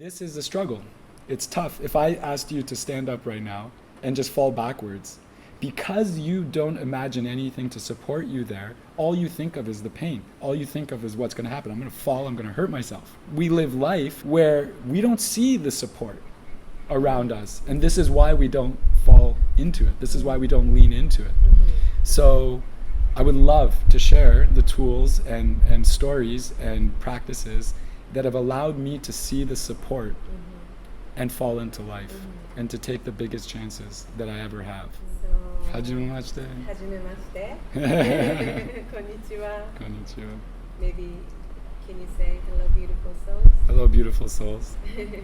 This is a struggle. It's tough. If I asked you to stand up right now and just fall backwards, because you don't imagine anything to support you there, all you think of is the pain. All you think of is what's going to happen. I'm going to fall. I'm going to hurt myself. We live life where we don't see the support around us. And this is why we don't fall into it. This is why we don't lean into it. So I would love to share the tools and stories and practices that have allowed me to see the support and fall into life and to take the biggest chances that I ever have. Hajimemashite. Hajimemashite. Konnichiwa. Konnichiwa. Maybe can you say hello beautiful souls? Hello beautiful souls.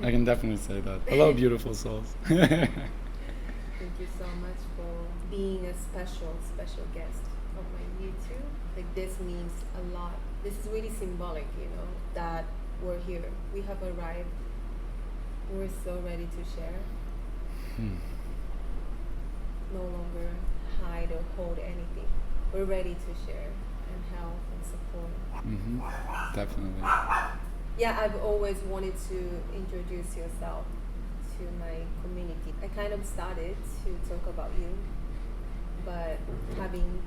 I can definitely say that. Hello beautiful souls. Thank you so much for being a special guest of my YouTube. Like this means a lot. This is really symbolic, you know, that we're here. We have arrived. We're so ready to share. No longer hide or hold anything. We're ready to share and help and support. Definitely. Yeah, I've always wanted to introduce yourself to my community. I kind of started to talk about you, but having...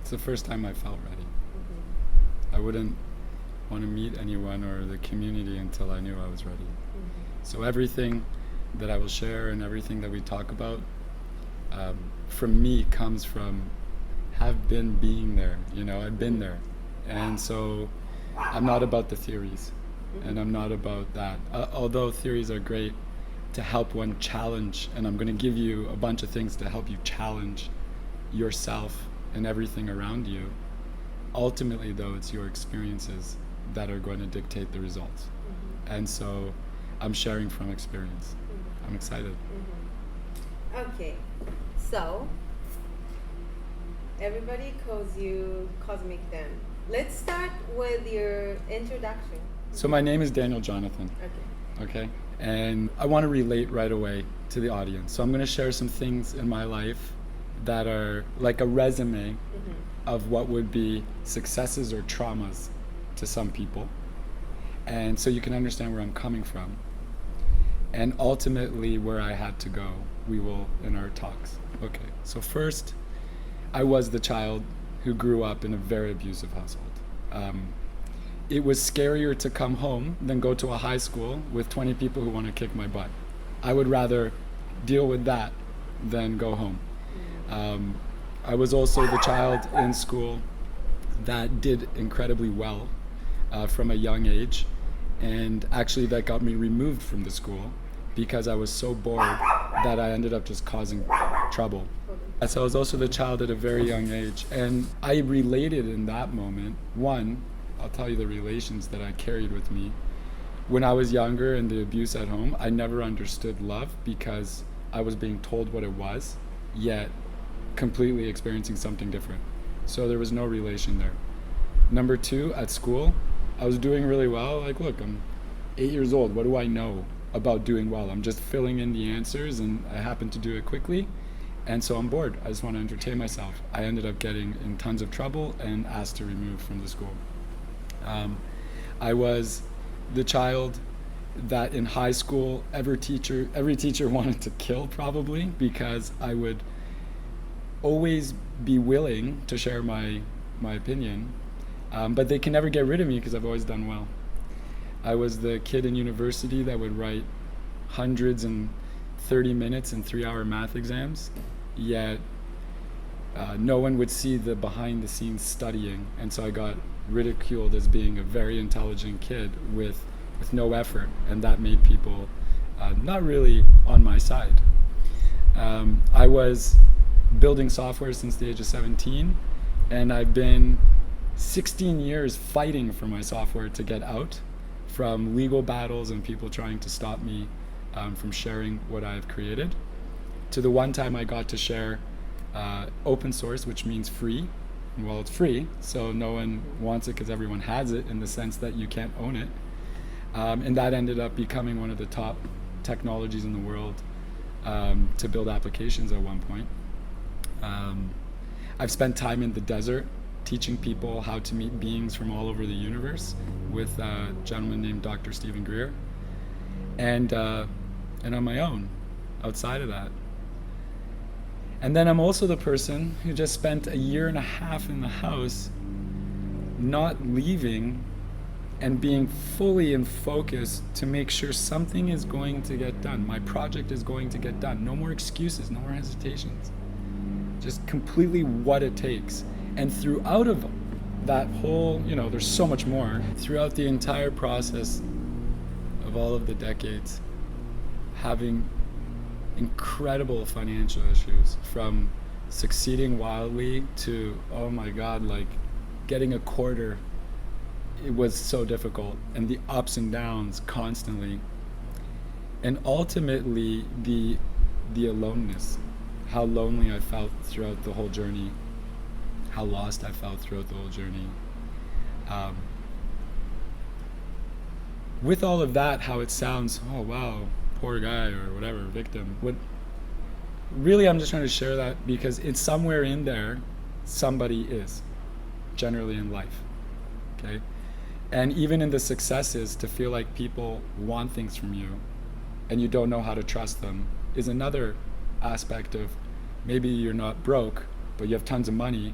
It's the first time I felt ready. I wouldn't want to meet anyone or the community until I knew I was ready. So everything that I will share and everything that we talk about from me comes from being there. You know, I've been there. And so I'm not about the theories and I'm not about that. Although theories are great to help one challenge, and I'm going to give you a bunch of things to help you challenge yourself and everything around you. Ultimately, though, it's your experiences that are going to dictate the results. And so I'm sharing from experience. I'm excited. Okay, so everybody calls you Cosmic Dan. Let's start with your introduction. So my name is Daniel Jonathan. Okay. And I want to relate right away to the audience. So I'm going to share some things in my life that are like a resume of what would be successes or traumas to some people. And so you can understand where I'm coming from. And ultimately where I had to go, we will in our talks. Okay, so first, I was the child who grew up in a very abusive household. It was scarier to come home than go to a high school with 20 people who want to kick my butt. I would rather deal with that than go home. I was also the child in school that did incredibly well from a young age, and actually that got me removed from the school because I was so bored that I ended up just causing trouble. So I was also the child at a very young age, and I related in that moment. One, I'll tell you the relations that I carried with me. When I was younger and the abuse at home, I never understood love because I was being told what it was, yet completely experiencing something different. So there was no relation there. Number two, at school, I was doing really well. Like, look, I'm 8 years old. What do I know about doing well? I'm just filling in the answers and I happen to do it quickly. And so I'm bored. I just want to entertain myself. I ended up getting in tons of trouble and asked to remove from the school. I was the child that in high school, every teacher wanted to kill probably, because I would always be willing to share my opinion, but they can never get rid of me because I've always done well. I was the kid in university that would write hundreds and 30 minutes and 3-hour math exams, yet no one would see the behind the scenes studying, and so I got ridiculed as being a very intelligent kid with no effort, and that made people not really on my side. I was building software since the age of 17, and I've been 16 years fighting for my software to get out from legal battles and people trying to stop me from sharing what I've created, to the one time I got to share open source, which means free. Well, it's free, so no one wants it because everyone has it, in the sense that you can't own it. And that ended up becoming one of the top technologies in the world to build applications at one point. I've spent time in the desert teaching people how to meet beings from all over the universe with a gentleman named Dr. Stephen Greer, and on my own outside of that. And then I'm also the person who just spent a year and a half in the house, not leaving and being fully in focus to make sure something is going to get done. My project is going to get done. No more excuses, no more hesitations. Just completely what it takes. And throughout of that whole, there's so much more. Throughout the entire process of all of the decades, having incredible financial issues, from succeeding wildly to, oh my God, like getting a quarter, it was so difficult, and the ups and downs constantly. And ultimately the aloneness, how lonely I felt throughout the whole journey, how lost I felt throughout the whole journey. With all of that, how it sounds, oh wow, poor guy or whatever, victim. Really, I'm just trying to share that because it's somewhere in there, somebody is, generally in life, okay? And even in the successes, to feel like people want things from you and you don't know how to trust them is another aspect of maybe you're not broke, but you have tons of money.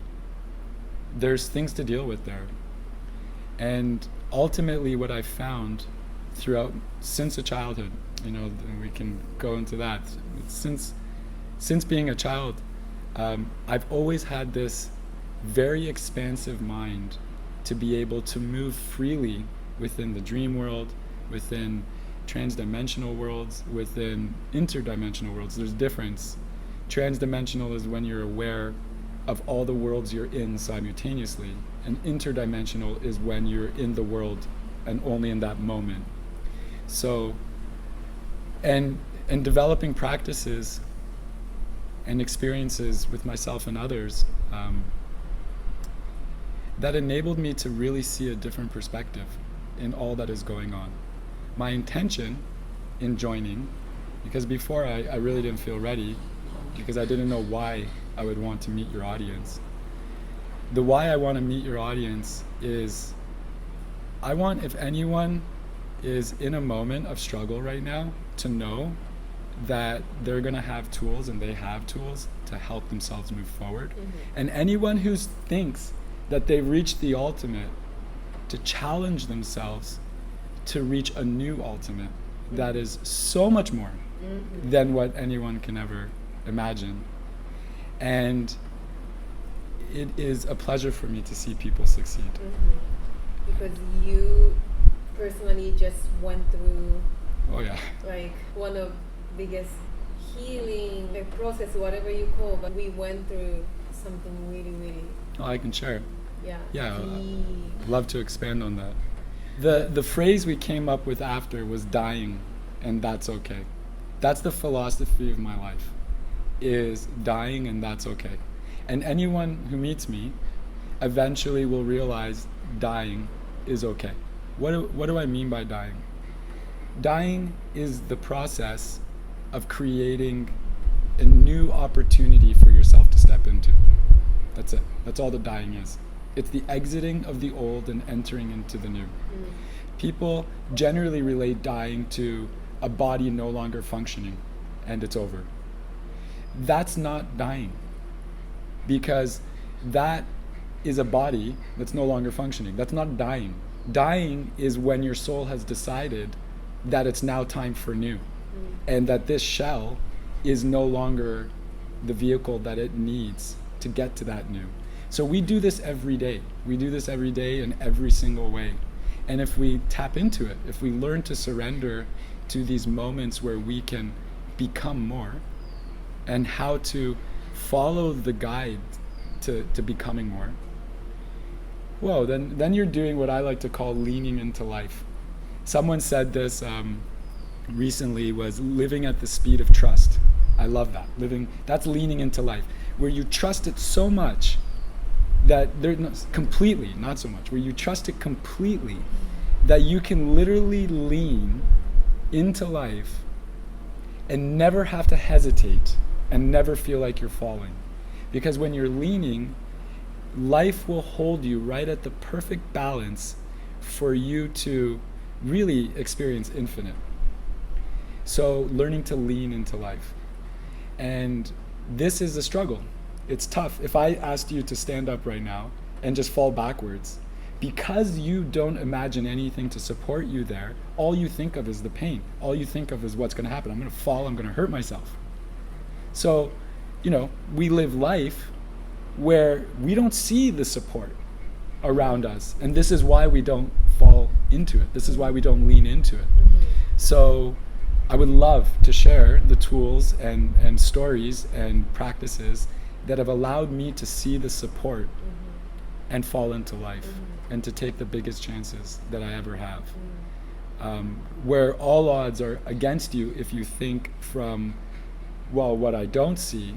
There's things to deal with there. And ultimately what I found throughout, since a childhood, we can go into that. Since being a child, I've always had this very expansive mind to be able to move freely within the dream world, within transdimensional worlds, within interdimensional worlds. There's difference. Transdimensional is when you're aware of all the worlds you're in simultaneously, and interdimensional is when you're in the world and only in that moment. So, and developing practices and experiences with myself and others, that enabled me to really see a different perspective in all that is going on. My intention in joining, because before I really didn't feel ready, because I didn't know why I would want to meet your audience. The why I want to meet your audience is, I want, if anyone is in a moment of struggle right now, to know that they're going to have tools, and they have tools to help themselves move forward. Mm-hmm. And anyone who thinks that they've reached the ultimate, to challenge themselves to reach a new ultimate that is so much more than what anyone can ever imagine. And it is a pleasure for me to see people succeed. Because you personally just went through like one of biggest healing process, whatever you call, but we went through something really, really. Oh, I can share. Yeah. I'd love to expand on that. The phrase we came up with after was dying, and that's okay. That's the philosophy of my life, is dying and that's okay. And anyone who meets me eventually will realize dying is okay. What do I mean by dying? Dying is the process of creating a new opportunity for yourself to step into. That's it. That's all that dying is. It's the exiting of the old and entering into the new. People generally relate dying to a body no longer functioning and it's over. That's not dying, because that is a body that's no longer functioning. That's not dying. Dying is when your soul has decided that it's now time for new, and that this shell is no longer the vehicle that it needs to get to that new. So we do this every day. We do this every day in every single way. And if we tap into it, if we learn to surrender to these moments where we can become more, and how to follow the guide to becoming more, whoa, then you're doing what I like to call leaning into life. Someone said this recently, was living at the speed of trust. I love that. That's leaning into life, where you trust it so much that completely, not so much, where you trust it completely that you can literally lean into life and never have to hesitate and never feel like you're falling. Because when you're leaning, life will hold you right at the perfect balance for you to really experience infinite. So learning to lean into life. And this is a struggle. It's tough. If I asked you to stand up right now and just fall backwards, because you don't imagine anything to support you there, all you think of is the pain. All you think of is what's going to happen. I'm going to fall, I'm going to hurt myself. So, we live life where we don't see the support around us. And this is why we don't fall into it. This is why we don't lean into it. So I would love to share the tools and stories and practices that have allowed me to see the support and fall into life and to take the biggest chances that I ever have. Where all odds are against you if you think from, what I don't see.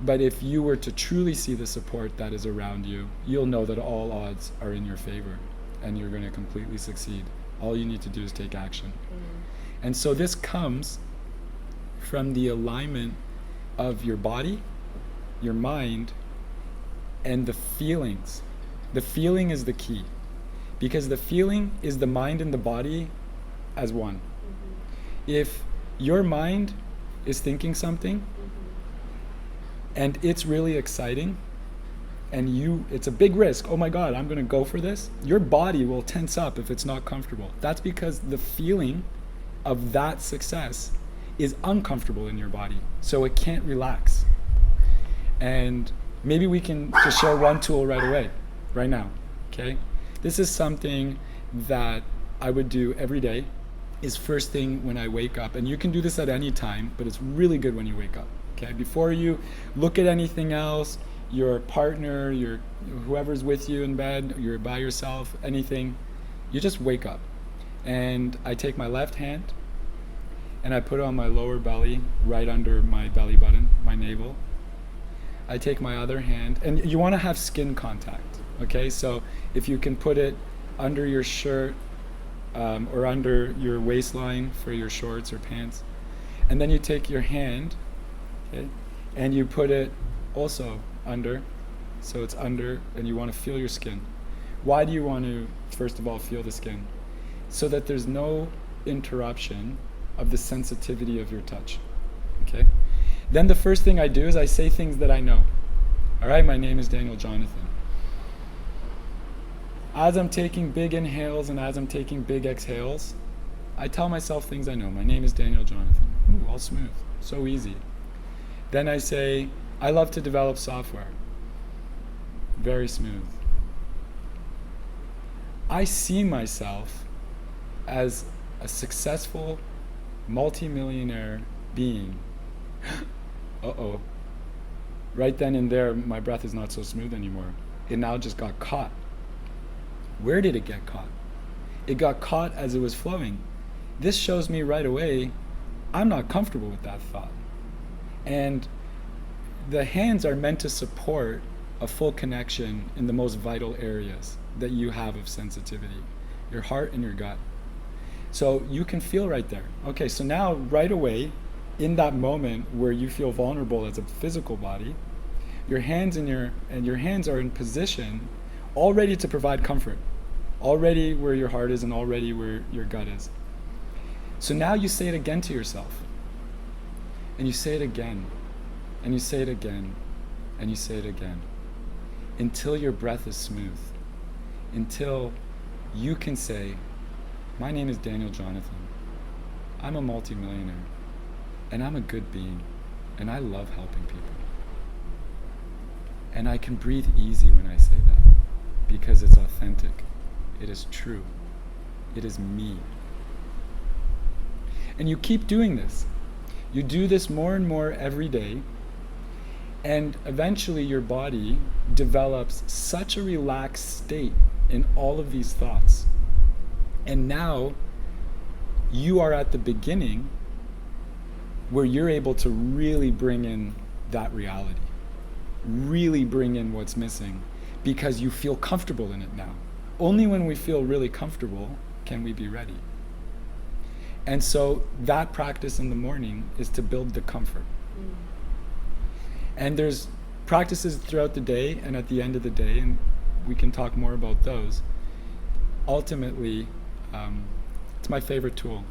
But if you were to truly see the support that is around you, you'll know that all odds are in your favor and you're going to completely succeed. All you need to do is take action. And so this comes from the alignment of your body, your mind, and the feelings. The feeling is the key, because the feeling is the mind and the body as one. If your mind is thinking something and it's really exciting and it's a big risk, oh my God, I'm going to go for this, your body will tense up if it's not comfortable. That's because the feeling of that success is uncomfortable in your body, so it can't relax. And maybe we can just share one tool right away, right now, okay? This is something that I would do every day, is first thing when I wake up. And you can do this at any time, but it's really good when you wake up, okay? Before you look at anything else, your partner, whoever's with you in bed, you're by yourself, anything, you just wake up. And I take my left hand and I put it on my lower belly, right under my belly button, my navel. I take my other hand, and you want to have skin contact, okay? So if you can put it under your shirt or under your waistline for your shorts or pants, and then you take your hand, okay, and you put it also under, so it's under, and you want to feel your skin. Why do you want to, first of all, feel the skin? So that there's no interruption of the sensitivity of your touch, okay? Then the first thing I do is I say things that I know. All right, my name is Daniel Jonathan. As I'm taking big inhales and as I'm taking big exhales, I tell myself things I know. My name is Daniel Jonathan. Ooh, all smooth, so easy. Then I say, I love to develop software. Very smooth. I see myself as a successful multi-millionaire being. Uh-oh. Right then and there, my breath is not so smooth anymore. It now just got caught. Where did it get caught? It got caught as it was flowing. This shows me right away, I'm not comfortable with that thought. And the hands are meant to support a full connection in the most vital areas that you have of sensitivity, your heart and your gut. So you can feel right there. Okay, so now right away, in that moment where you feel vulnerable as a physical body, your hands your hands are in position already to provide comfort, already where your heart is and already where your gut is. So now you say it again to yourself, and you say it again, and you say it again, and you say it again, until your breath is smooth, until you can say, my name is Daniel Jonathan. I'm a multimillionaire, and I'm a good being, and I love helping people. And I can breathe easy when I say that, because it's authentic, it is true, it is me. And you keep doing this. You do this more and more every day, and eventually your body develops such a relaxed state in all of these thoughts. And now you are at the beginning where you're able to really bring in that reality, really bring in what's missing, because you feel comfortable in it now. Only when we feel really comfortable can we be ready. And so that practice in the morning is to build the comfort. And there's practices throughout the day and at the end of the day, and we can talk more about those. Ultimately, it's my favorite tool,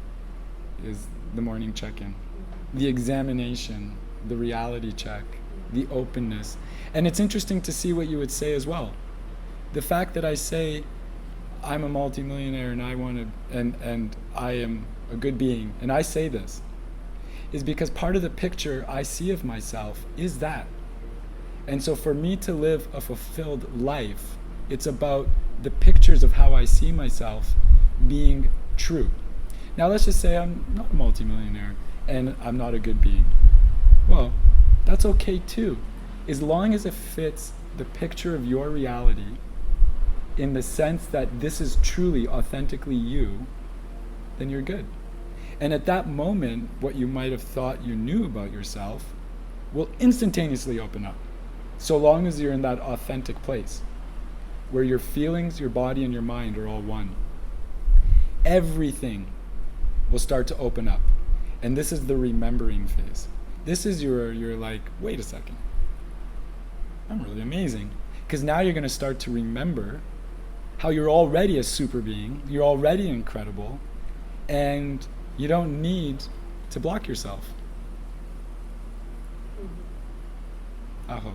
is the morning check-in. The examination, the reality check, the openness. And it's interesting to see what you would say as well. The fact that I say I'm a multimillionaire and I want to, and I am a good being, and I say this, is because part of the picture I see of myself is that. And so for me to live a fulfilled life, it's about the pictures of how I see myself being true. Now let's just say I'm not a multimillionaire and I'm not a good being. Well, that's okay too, as long as it fits the picture of your reality in the sense that this is truly, authentically you, then you're good. And at that moment, what you might have thought you knew about yourself will instantaneously open up, so long as you're in that authentic place where your feelings, your body, and your mind are all one. Everything will start to open up. And this is the remembering phase. This is you're like, wait a second, I'm really amazing. Because now you're going to start to remember how you're already a super being, you're already incredible, and you don't need to block yourself. Mm-hmm. I hope.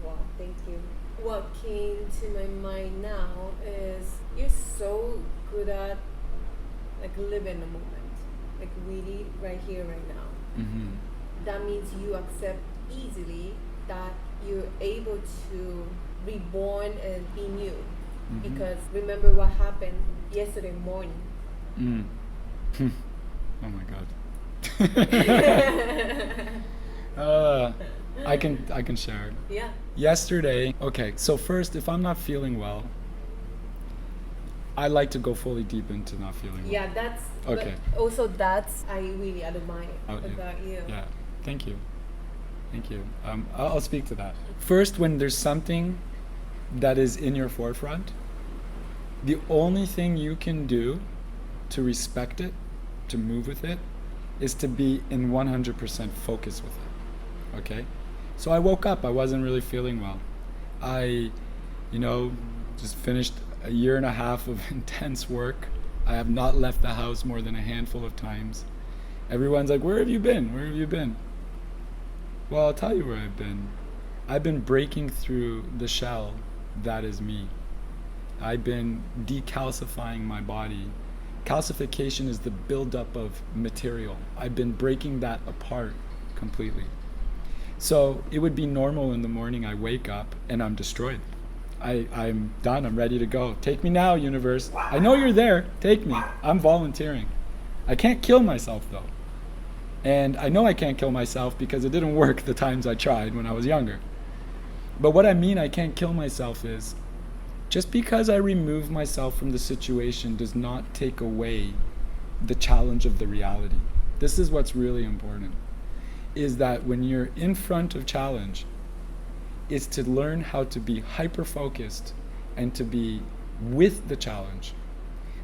Wow, thank you. What came to my mind now is you're so good at like living the moment, like really right here, right now. Mm-hmm. That means you accept easily that you're able to reborn and be new. Mm-hmm. Because remember what happened yesterday morning. Mm. Oh my God. I can share it. Yeah. Yesterday, okay, so first, if I'm not feeling well, I like to go fully deep into not feeling well. Yeah, that's okay. Also, that's I really admire about you. Yeah, thank you. I'll speak to that. First, when there's something that is in your forefront, the only thing you can do to respect it, to move with it, is to be in 100% focus with it. Okay? So I woke up, I wasn't really feeling well. I, just finished a year and a half of intense work. I have not left the house more than a handful of times. Everyone's like, where have you been? Where have you been? Well, I'll tell you where I've been. I've been breaking through the shell that is me. I've been decalcifying my body. Calcification is the buildup of material. I've been breaking that apart completely. So it would be normal in the morning, I wake up and I'm destroyed. I'm done, I'm ready to go. Take me now, universe. I know you're there, take me. I'm volunteering. I can't kill myself though. And I know I can't kill myself because it didn't work the times I tried when I was younger. But what I mean I can't kill myself is, just because I remove myself from the situation does not take away the challenge of the reality. This is what's really important, is that when you're in front of challenge, is to learn how to be hyper-focused and to be with the challenge,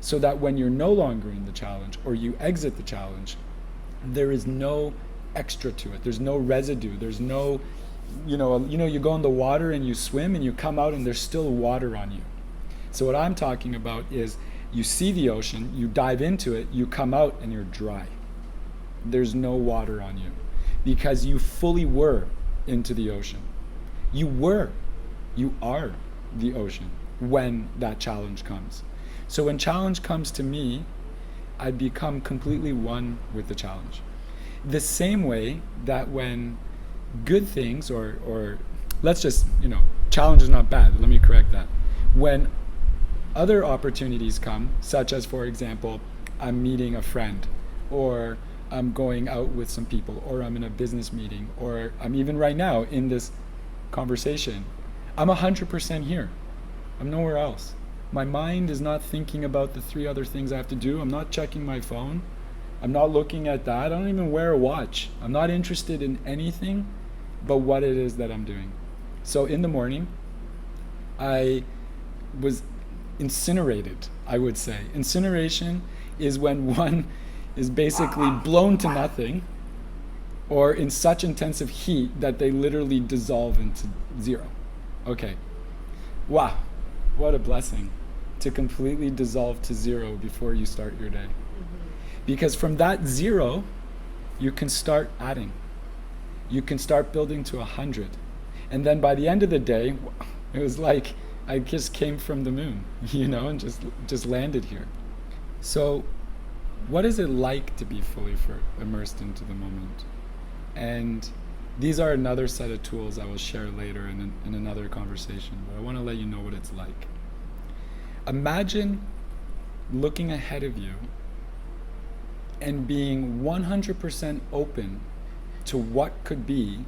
so that when you're no longer in the challenge or you exit the challenge, there is no extra to it. There's no residue. There's no, you go in the water and you swim and you come out and there's still water on you. So what I'm talking about is you see the ocean, you dive into it, you come out and you're dry. There's no water on you because you fully were into the ocean. You are the ocean when that challenge comes. So when challenge comes to me, I become completely one with the challenge. The same way that when good things or let's just, challenge is not bad, let me correct that. When other opportunities come, such as, for example, I'm meeting a friend, or I'm going out with some people, or I'm in a business meeting, or I'm even right now in this conversation, I'm 100% here. I'm nowhere else. My mind is not thinking about the 3 other things I have to do. I'm not checking my phone. I'm not looking at that. I don't even wear a watch. I'm not interested in anything but what it is that I'm doing. So in the morning, I was incinerated, I would say. Incineration is when one is basically blown to nothing or in such intensive heat that they literally dissolve into zero. Okay. Wow, what a blessing to completely dissolve to zero before you start your day. Because from that zero, you can start adding. You can start building to 100. And then by the end of the day, it was like I just came from the moon, and just landed here. So what is it like to be fully immersed into the moment? And these are another set of tools I will share later in another conversation, but I want to let you know what it's like. Imagine looking ahead of you and being 100% open to what could be,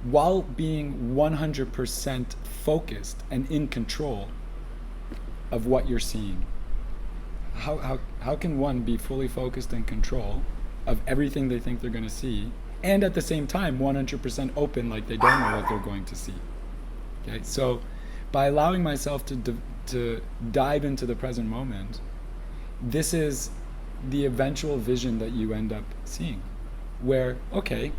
while being 100% focused and in control of what you're seeing. How can one be fully focused and control of everything they think they're going to see, and at the same time 100% open like they don't know what they're going to see? Okay, so by allowing myself to dive into the present moment, this is the eventual vision that you end up seeing, where, okay,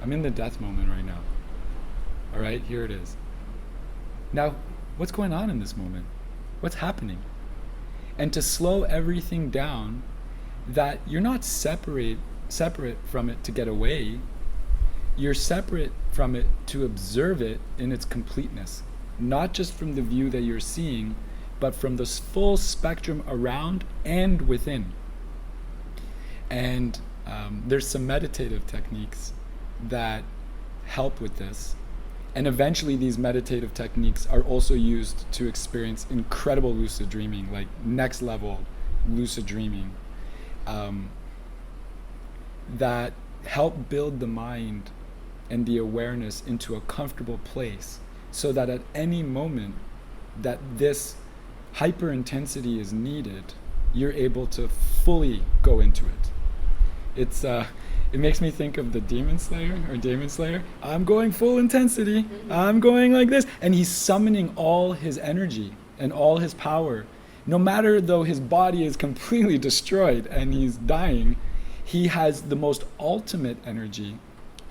I'm in the death moment right now. All right, here it is. Now, what's going on in this moment? What's happening? And to slow everything down, that you're not separate from it to get away. You're separate from it to observe it in its completeness, not just from the view that you're seeing, but from the full spectrum around and within. And there's some meditative techniques that help with this. And eventually these meditative techniques are also used to experience incredible lucid dreaming, like next level lucid dreaming, that help build the mind and the awareness into a comfortable place, so that at any moment that this hyper intensity is needed, you're able to fully go into it. It makes me think of the Demon Slayer. I'm going full intensity. I'm going like this. And he's summoning all his energy and all his power. No matter though his body is completely destroyed and he's dying, he has the most ultimate energy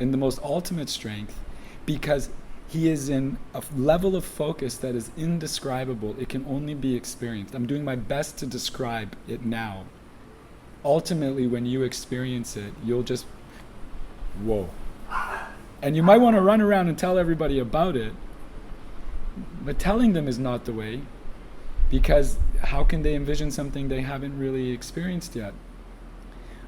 and the most ultimate strength, because he is in a level of focus that is indescribable. It can only be experienced. I'm doing my best to describe it now. Ultimately, when you experience it, you'll just, whoa. And you might want to run around and tell everybody about it, but telling them is not the way, because how can they envision something they haven't really experienced yet?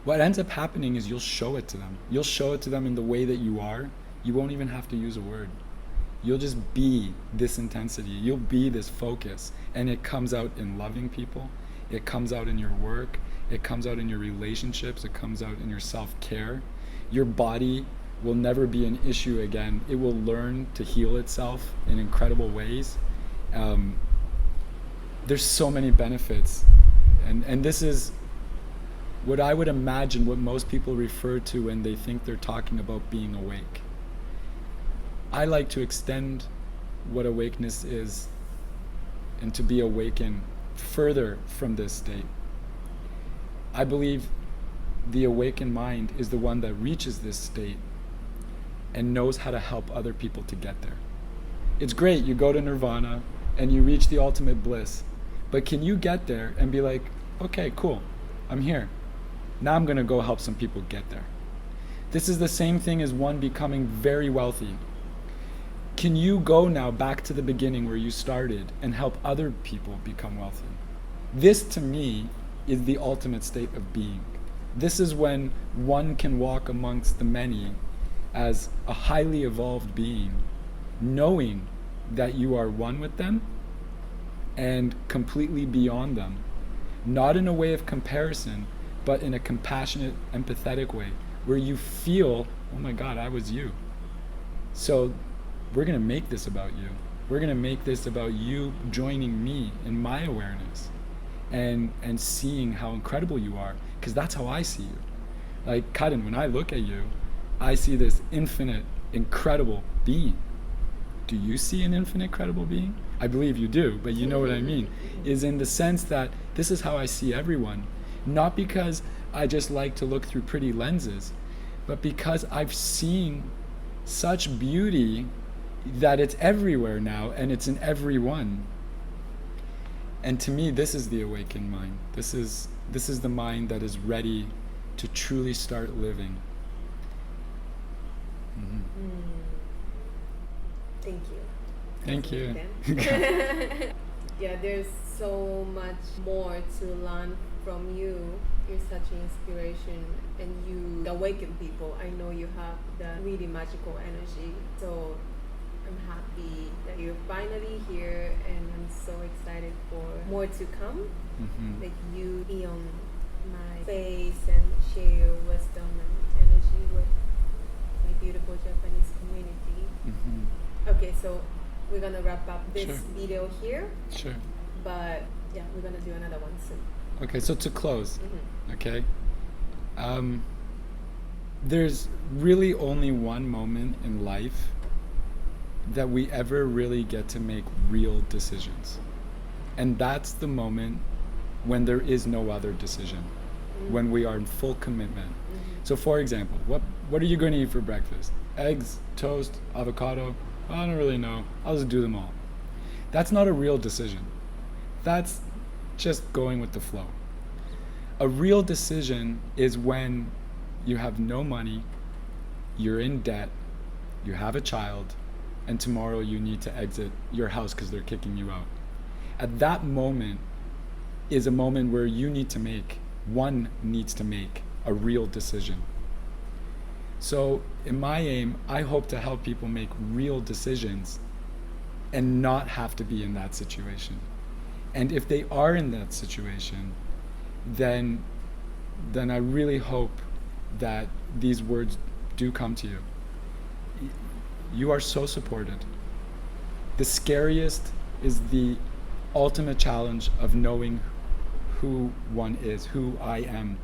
What ends up happening is you'll show it to them. You'll show it to them in the way that you are. You won't even have to use a word. You'll just be this intensity. You'll be this focus. And it comes out in loving people. It comes out in your work. It comes out in your relationships. It comes out in your self-care. Your body will never be an issue again. It will learn to heal itself in incredible ways. There's so many benefits. And this is what I would imagine what most people refer to when they think they're talking about being awake. I like to extend what awakeness is and to be awakened further from this state. I believe the awakened mind is the one that reaches this state and knows how to help other people to get there. It's great, you go to nirvana and you reach the ultimate bliss, but can you get there and be like, okay, cool, I'm here. Now I'm gonna go help some people get there. This is the same thing as one becoming very wealthy. Can you go now back to the beginning where you started and help other people become wealthy? This to me is the ultimate state of being. This is when one can walk amongst the many as a highly evolved being, knowing that you are one with them and completely beyond them, not in a way of comparison, but in a compassionate, empathetic way, where you feel, oh my God, I was you. So we're gonna make this about you. We're gonna make this about you joining me in my awareness and seeing how incredible you are, because that's how I see you. Like, Kalen, when I look at you, I see this infinite, incredible being. Do you see an infinite, credible being? I believe you do, but you know what I mean, is in the sense that this is how I see everyone. Not because I just like to look through pretty lenses, but because I've seen such beauty that it's everywhere now and it's in everyone. And to me, this is the awakened mind. This is the mind that is ready to truly start living. Thank you. Thank you. Yeah, there's so much more to learn from you. You're such an inspiration, and you awaken people. I know you have the really magical energy. So I'm happy that you're finally here, and I'm so excited for more to come. Like you be on my face and share your wisdom and energy with my beautiful Japanese community. Okay, so we're gonna wrap up this video here. Sure. But yeah, we're gonna do another one soon. Okay, so to close, okay, there's really only one moment in life that we ever really get to make real decisions, and that's the moment when there is no other decision, when we are in full commitment. So for example, what are you going to eat for breakfast? Eggs, toast, avocado? I don't really know. I'll just do them all. That's not a real decision. That's just going with the flow. A real decision is when you have no money, you're in debt, you have a child, and tomorrow you need to exit your house because they're kicking you out. At that moment is a moment where one needs to make a real decision. So in my aim, I hope to help people make real decisions and not have to be in that situation. And if they are in that situation, then I really hope that these words do come to you. You are so supported. The scariest is the ultimate challenge of knowing who one is, who I am.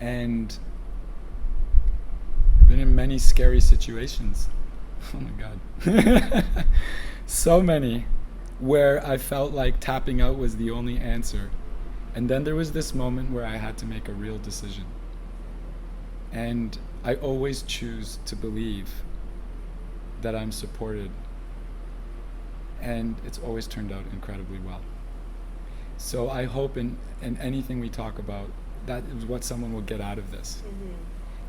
And I've been in many scary situations. Oh my God. So many, where I felt like tapping out was the only answer. And then there was this moment where I had to make a real decision. And I always choose to believe that I'm supported. And it's always turned out incredibly well. So I hope in anything we talk about, that is what someone will get out of this.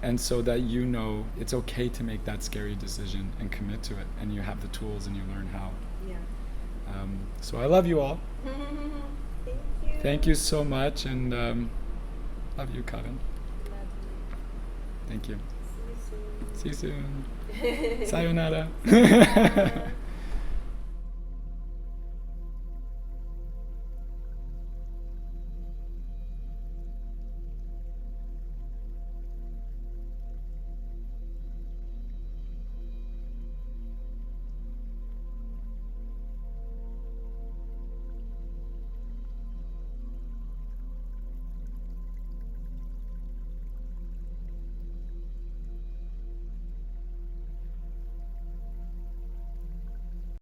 And so that you know it's okay to make that scary decision and commit to it, and you have the tools and you learn how. Yeah. So I love you all. Thank you. Thank you so much, and love you, Kalen. Love you. Thank you. See you soon. See you soon. Sayonara.